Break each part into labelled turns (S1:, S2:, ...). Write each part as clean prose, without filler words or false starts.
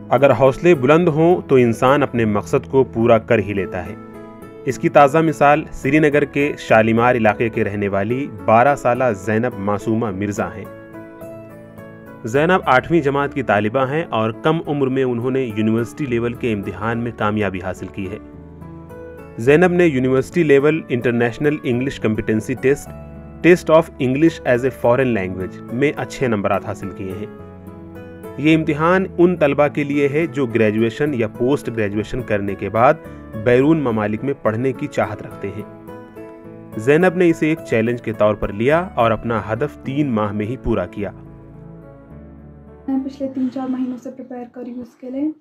S1: अगर हौसले बुलंद हों तो इंसान अपने मकसद को पूरा कर ही लेता है। इसकी ताज़ा मिसाल श्रीनगर के शालीमार इलाके के रहने वाली 12 साला ज़ैनब मासूमा मिर्ज़ा हैं। ज़ैनब 8वीं जमात की तालिबा हैं और कम उम्र में उन्होंने यूनिवर्सिटी लेवल के इम्तिहान में कामयाबी हासिल की है। ज़ैनब ने university level international English competency test of English as a foreign language में अच्छे नंबरात हासिल किए हैं। ये इम्तिहान उन तलबा के लिए है जो ग्रेजुएशन या पोस्ट ग्रेजुएशन करने के बाद बैरून ममालिक में पढ़ने की चाहत रखते हैं। ज़ैनब ने इसे एक चैलेंज के तौर पर लिया और अपना हदफ 3 माह में ही पूरा किया।
S2: मैं पिछले 3-4 महीनों से प्रिपेयर कर रही हूँ इसके लिए,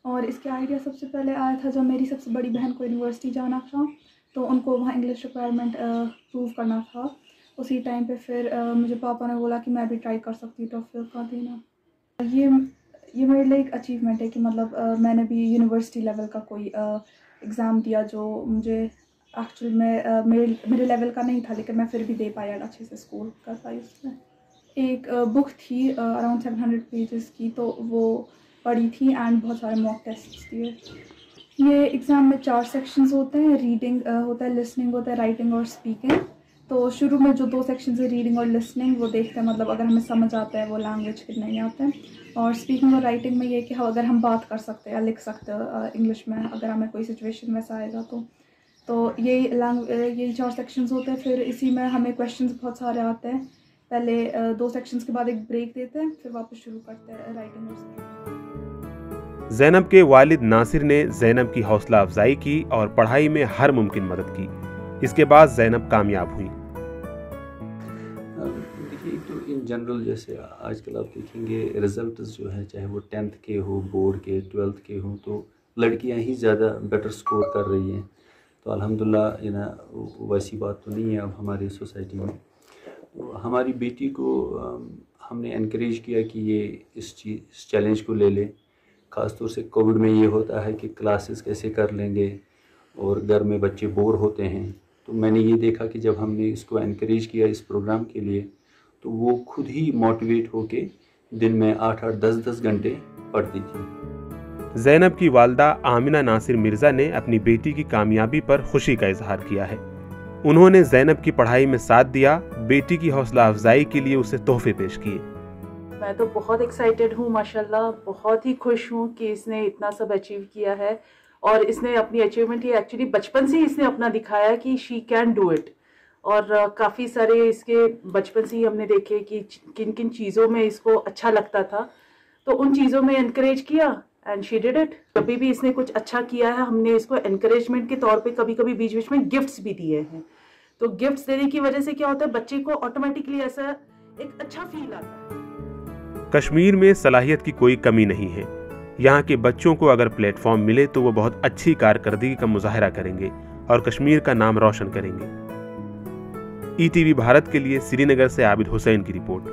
S2: और इसके आइडिया सबसे पहले आया था जब मेरी सबसे बड़ी बहन को यूनिवर्सिटी जाना था, तो उनको वहाँ इंग्लिश रिक्वायरमेंट प्रूव करना था। उसी टाइम पे फिर मुझे पापा ने बोला कि मैं भी ट्राई कर सकती हूँ, तो फिर कर देना। ये मेरे लिए एक अचीवमेंट है कि मतलब मैंने भी यूनिवर्सिटी लेवल का कोई एग्ज़ाम दिया जो मुझे एक्चुअल में मेरे लेवल का नहीं था, लेकिन मैं फिर भी दे पाया, अच्छे से स्कोर कर पाई उसमें। एक बुक थी अराउंड 700 पेजेस की, तो वो पढ़ी थी एंड बहुत सारे मॉक टेस्ट दिए। ये एग्ज़ाम में 4 सेक्शंस होते हैं, रीडिंग होता है, लिसनिंग होता है, राइटिंग और स्पीकिंग। तो शुरू में जो 2 सेक्शंस है रीडिंग और लिसनिंग, वो देखते हैं मतलब अगर हमें समझ आता है वो लैंग्वेज कि नहीं आता है। और स्पीकिंग और राइटिंग में ये कि अगर हम बात कर सकते हैं या लिख सकते हैं इंग्लिश में, अगर हमें कोई सिचुएशन वैसा आएगा तो यही 4 सेक्शंस होते हैं। फिर इसी में हमें क्वेश्चंस बहुत सारे आते हैं। पहले 2 सेक्शंस के बाद एक ब्रेक देते हैं, फिर वापस शुरू करते हैं राइटिंग और स्पीकिंग।
S1: ज़ैनब के वालिद नासिर ने ज़ैनब की हौसला अफजाई की और पढ़ाई में हर मुमकिन मदद की। इसके बाद ज़ैनब कामयाब हुई।
S3: देखिए, तो इन जनरल जैसे आजकल आप देखेंगे रिजल्ट जो है, चाहे वो 10th के हो, बोर्ड के, 12th के हो, तो लड़कियां ही ज़्यादा बेटर स्कोर कर रही हैं। तो अल्हम्दुलिल्लाह वैसी बात तो नहीं है अब हमारी सोसाइटी में। तो हमारी बेटी को हमने इनकरेज किया कि ये इस चैलेंज को ले ले। ख़ास तौर से कोविड में ये होता है कि क्लासेस कैसे कर लेंगे और घर में बच्चे बोर होते हैं। तो मैंने ये देखा कि जब हमने इसको इनकरेज किया इस प्रोग्राम के लिए, तो वो खुद ही मोटिवेट होके दिन में 8-8, 10-10 घंटे पढ़ती थी।
S1: ज़ैनब की वालदा आमिना नासिर मिर्ज़ा ने अपनी बेटी की कामयाबी पर खुशी का इजहार किया है। उन्होंने ज़ैनब की पढ़ाई में साथ दिया, बेटी की हौसला अफजाई के लिए उसे तोहफे पेश किए।
S4: मैं तो बहुत एक्साइटेड हूँ माशाल्लाह, बहुत ही खुश हूँ कि इसने इतना सब अचीव किया है। और इसने अपनी अचीवमेंट ये एक्चुअली बचपन से ही इसने अपना दिखाया कि शी कैन डू इट। और काफ़ी सारे इसके बचपन से ही हमने देखे कि किन किन चीज़ों में इसको अच्छा लगता था, तो उन चीज़ों में इनकरेज किया एंड शी डिड इट। कभी भी इसने कुछ अच्छा किया है, हमने इसको एनकरेजमेंट के तौर पे कभी कभी बीच बीच में गिफ्ट्स भी दिए हैं। तो गिफ्ट्स देने की वजह से क्या होता है, बच्चे को ऑटोमेटिकली ऐसा एक अच्छा फील आता है।
S1: कश्मीर में सलाहियत की कोई कमी नहीं है। यहाँ के बच्चों को अगर प्लेटफॉर्म मिले तो वो बहुत अच्छी कारकर्दगी का मुजाहरा करेंगे और कश्मीर का नाम रोशन करेंगे। ईटीवी भारत के लिए श्रीनगर से आबिद हुसैन की रिपोर्ट।